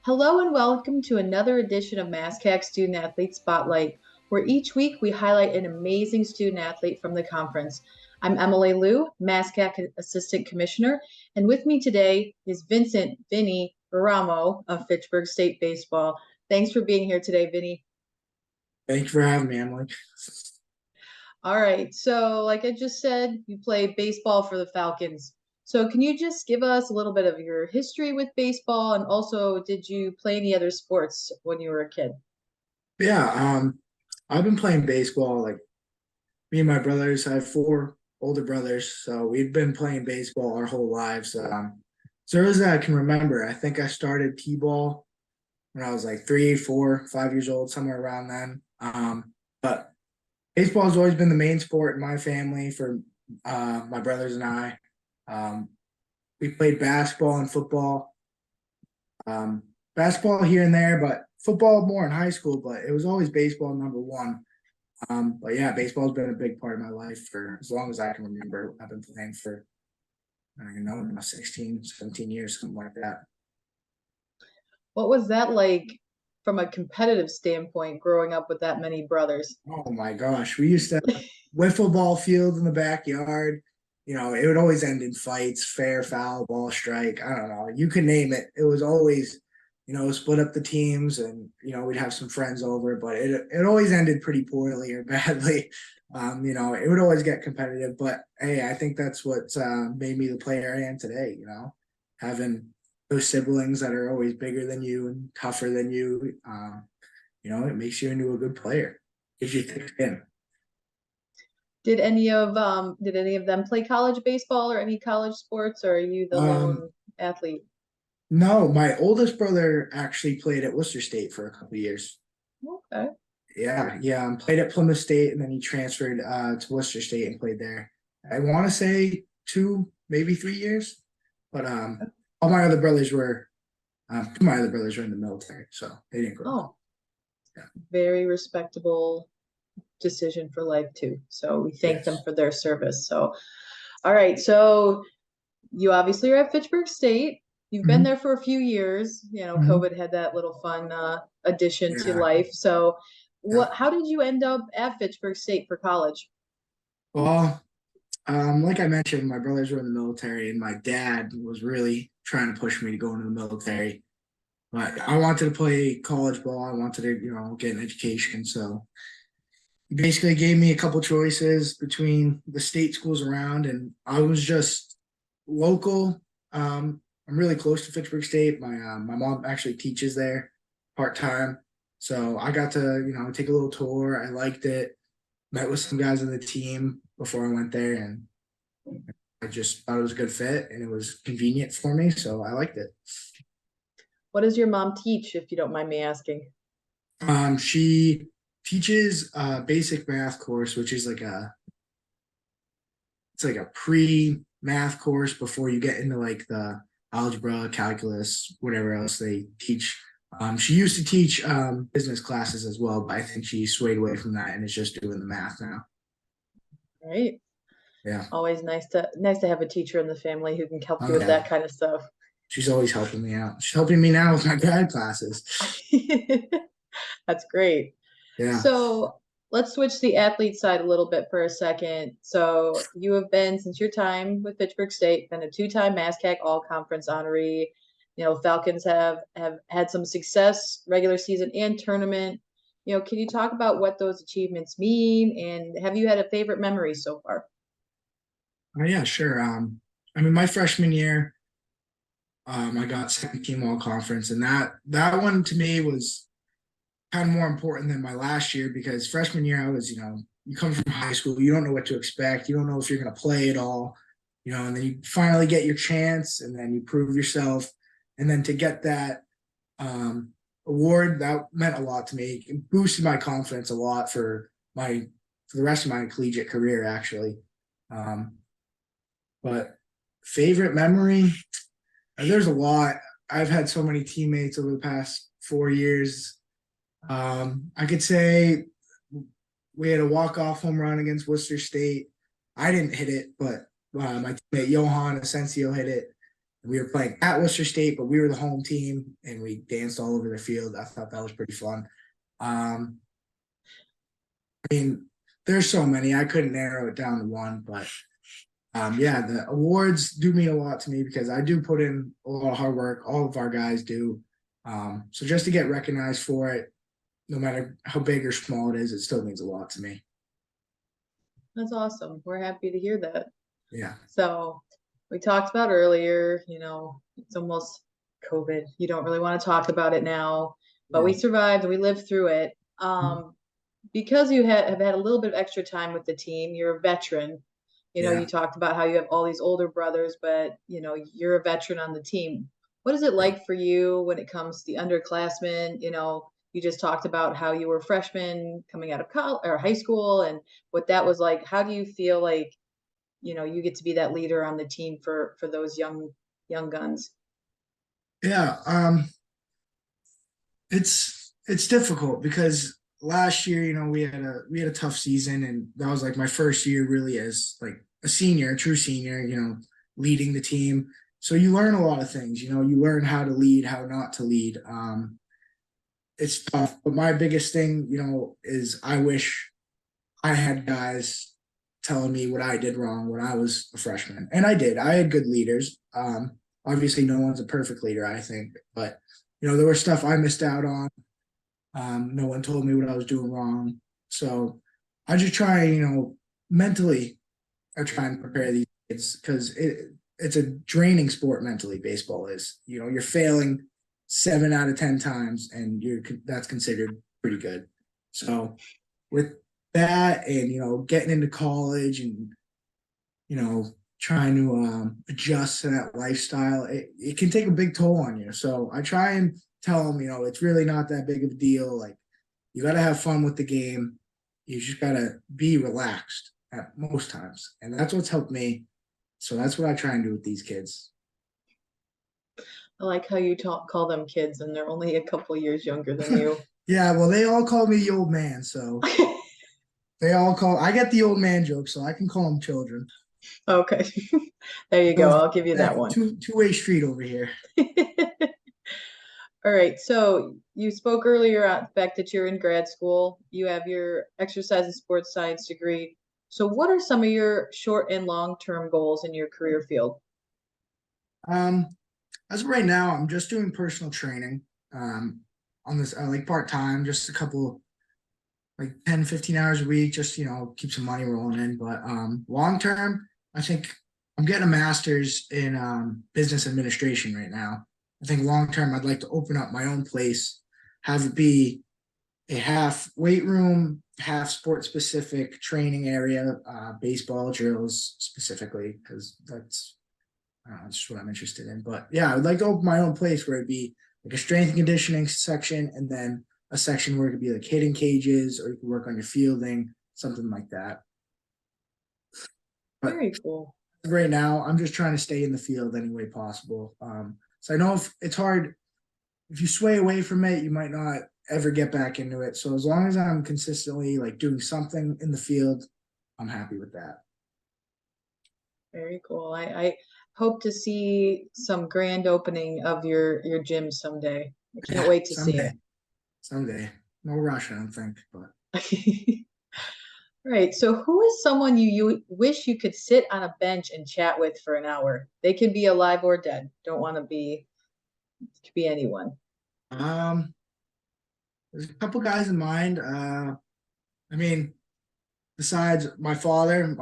Hello and welcome to another edition of MASCAC Student Athlete Spotlight, where each week we highlight an amazing student athlete from the conference. I'm Emily Liu, MASCAC Assistant Commissioner, and with me today is Vinny Baramo of Fitchburg State Baseball. Thanks for being here today, Vinny. Thank you for having me, Emily. All right, so like I just said, you play baseball for the Falcons. So can you just give us a little bit of your history with baseball, and also did you play any other sports when you were a kid? Yeah, I've been playing baseball. Like me and my brothers, I have four older brothers, so we've been playing baseball our whole lives. So as I can remember, I think I started t-ball when I was like 3, 4, 5 years old, somewhere around then. But baseball has always been the main sport in my family for my brothers and I. Um, we played basketball and football. Basketball here and there, but football more in high school. But it was always baseball number one. But yeah, baseball's been a big part of my life for as long as I can remember. I've been playing for I don't know 16, 17 years, something like that. What was that like from a competitive standpoint, growing up with that many brothers? Oh my gosh, we used to have wiffle ball field in the backyard. It would always end in fights, fair, foul, ball strike. I don't know. You could name it. It was always, split up the teams and, we'd have some friends over, but it always ended pretty poorly or badly. It would always get competitive, but hey, I think that's what made me the player I am today, having those siblings that are always bigger than you and tougher than you. It makes you into a good player. Gives you thick skin. Did any of them play college baseball or any college sports, or are you the Um, lone athlete? no, my oldest brother actually played at Worcester State for a couple of years. Okay. Yeah, played at Plymouth State, and then he transferred to Worcester State and played there. I want to say 2, maybe 3 years, but all my other brothers were, two of my other brothers were in the military, so they didn't grow up. Oh, Yeah. very respectable decision for life too. So we thank them Yes. for their service. So, all right. So you obviously are at Fitchburg State. You've been Hmm. there for a few years. You know, Hmm. COVID had that little fun addition to Yeah. life. So, Yeah. how did you end up at Fitchburg State for college? Well, like I mentioned, my brothers were in the military, and my dad was really trying to push me to go into the military. But I wanted to play college ball. I wanted to, get an education. So he basically gave me a couple choices between the state schools around, and I was just local. I'm really close to Fitchburg State. My mom actually teaches there part time, so I got to take a little tour. I liked it. Met with some guys on the team before I went there, and I just thought it was a good fit, and it was convenient for me, so I liked it. What does your mom teach, if you don't mind me asking? She teaches a basic math course, which is it's like a pre math course before you get into like the algebra, calculus, whatever else they teach. She used to teach business classes as well, but I think she swayed away from that and is just doing the math now. Right. Yeah. Always nice to have a teacher in the family who can help you with Okay. that kind of stuff. She's always helping me out. She's helping me now with my grad classes. That's great. Yeah. So let's switch the athlete side a little bit for a second. So you have been, since your time with Fitchburg State, been a two-time MASCAC All-Conference honoree. You know, Falcons have had some success, regular season and tournament. You know, can you talk about what those achievements mean, and have you had a favorite memory so far? Oh, yeah, sure. I mean, my freshman year, I got second team all conference, and that one to me was kind of more important than my last year because freshman year I was, you come from high school, you don't know what to expect, you don't know if you're going to play at all, and then you finally get your chance, and then you prove yourself, and then to get that award that meant a lot to me. It boosted my confidence a lot for the rest of my collegiate career, actually. Um, but favorite memory, there's a lot. I've had so many teammates over the past 4 years. I could say we had a walk-off home run against Worcester State. I didn't hit it, but my teammate Johan Asensio hit it. We were playing at Worcester State, but we were the home team, and we danced all over the field. I thought that was pretty fun. Um, I mean, there's so many. I couldn't narrow it down to one, but yeah, the awards do mean a lot to me because I do put in a lot of hard work. All of our guys do. So just to get recognized for it, no matter how big or small it is, it still means a lot to me. That's awesome. We're happy to hear that. Yeah. So we talked about earlier, it's almost COVID. You don't really want to talk about it now, but we Yeah. survived and we lived through it. Because you have had a little bit of extra time with the team, you're a veteran. You Yeah. talked about how you have all these older brothers, but you're a veteran on the team. What is it Yeah. like for you when it comes to the underclassmen? You just talked about how you were freshmen coming out of college or high school and what that was like. How do you feel like, you get to be that leader on the team for those young guns? Yeah. It's difficult because last year, we had a tough season, and that was like my first year really as like a senior, a true senior, leading the team. So you learn a lot of things, you learn how to lead, how not to lead. It's tough, but my biggest thing, is I wish I had guys telling me what I did wrong when I was a freshman. And I did. I had good leaders. Obviously no one's a perfect leader, I think, but there was stuff I missed out on. No one told me what I was doing wrong. So I just try, mentally, I try and prepare these kids because it's a draining sport mentally. Baseball is, you're failing 7 out of 10 times, and that's considered pretty good. So with that, and getting into college, and trying to adjust to that lifestyle, it can take a big toll on you. So I try and tell them, it's really not that big of a deal. Like, you got to have fun with the game. You just got to be relaxed at most times. And that's what's helped me. So that's what I try and do with these kids. I like how you call them kids and they're only a couple years younger than you. Yeah, well, they all call me the old man. So I get the old man joke, so I can call them children. Okay. There you go. I'll give you that one. Two-way street over here. All right. So you spoke earlier on the fact that you're in grad school. You have your exercise and sports science degree. So what are some of your short and long-term goals in your career field? Um, as of right now, I'm just doing personal training. On this like part-time, just a couple like 10, 15 hours a week, just keep some money rolling in. But long term, I think I'm getting a master's in business administration right now. I think long term, I'd like to open up my own place, have it be a half weight room, half sport specific training area, baseball drills specifically, because that's just what I'm interested in. But yeah, I would like to open my own place where it'd be like a strength and conditioning section, and then a section where it could be like hitting cages, or you could work on your fielding, something like that. But Very cool. right now, I'm just trying to stay in the field any way possible. So I know if it's hard, if you sway away from it, you might not ever get back into it. So as long as I'm consistently like doing something in the field, I'm happy with that. Very cool. I hope to see some grand opening of your gym someday. I can't Yeah, wait to see someday, someday. No rush, I don't think, but it. Right. So who is someone you wish you could sit on a bench and chat with for an hour? They can be alive or dead. Don't want to be it could be anyone. um, there's a couple guys in mind. I mean, besides my father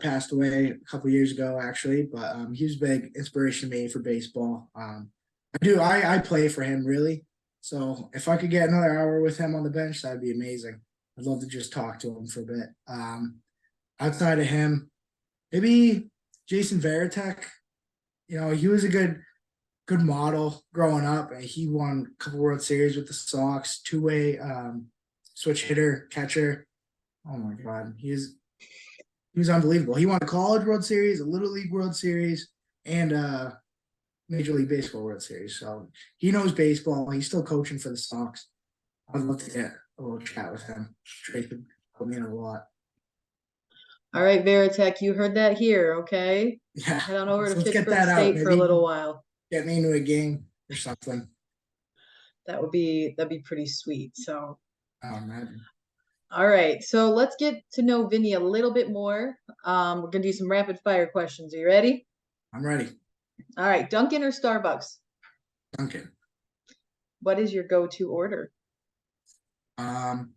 passed away a couple years ago, actually, but he was a big inspiration to me for baseball. I play for him really. So if I could get another hour with him on the bench, that'd be amazing. I'd love to just talk to him for a bit. Outside of him, maybe Jason Varitek. He was a good model growing up. He won a couple World Series with the Sox, two-way switch hitter, catcher. Oh my God, he was unbelievable. He won a college World Series, a Little League World Series, and Major League Baseball World Series. So he knows baseball. He's still coaching for the Sox. I'd love to get a little chat with him. Trey could put me in a lot. All right, Veritek, you heard that here, okay? Yeah, Head on over so to let's get Fitchburg that out. State for a Maybe little while. get me into a game or something. That'd be pretty sweet. So, Man. all right. So let's get to know Vinny a little bit more. We're gonna do some rapid fire questions. Are you ready? I'm ready. All right. Dunkin' or Starbucks? Duncan. What is your go-to order? Um,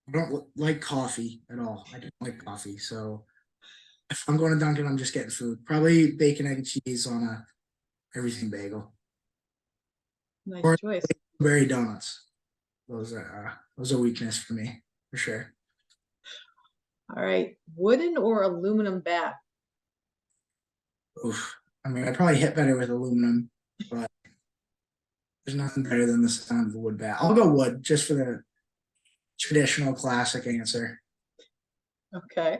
I don't like coffee at all. I don't like coffee. So if I'm going to Dunkin', I'm just getting food. Probably bacon, egg, and cheese on a everything bagel. Nice Or choice. berry donuts. Those are weakness for me, for sure. All right. Wooden or aluminum bat? Oof. I mean, I'd probably hit better with aluminum, but there's nothing better than the sound of a wood bat. I'll go wood just for the traditional classic answer. Okay.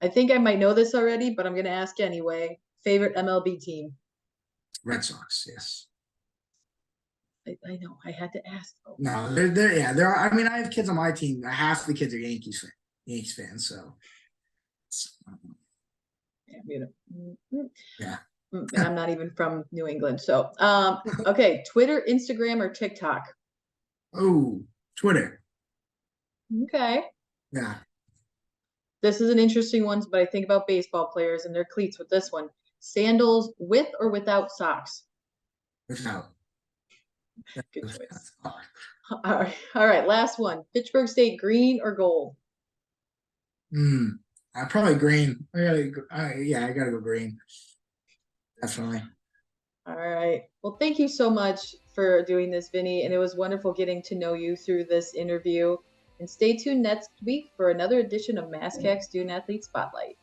I think I might know this already, but I'm gonna ask anyway. Favorite MLB team? Red Sox, yes. I know. I had to ask though. No, they're yeah, there are. I mean, I have kids on my team. Half the kids are Yankees fans. So Yeah, you know. yeah. And I'm not even from New England. So, okay, Twitter, Instagram, or TikTok? Oh, Twitter. Okay. Yeah, This is an interesting one, but I think about baseball players and their cleats with this one. Sandals with or without socks? without. Good choice. All right. All right. Last one. Pittsburgh State green or gold? Hmm. Probably green. Yeah, I gotta go green. Definitely. All right. Well, thank you so much for doing this, Vinny. And it was wonderful getting to know you through this interview. And stay tuned next week for another edition of MassCAC Student Athlete Spotlight.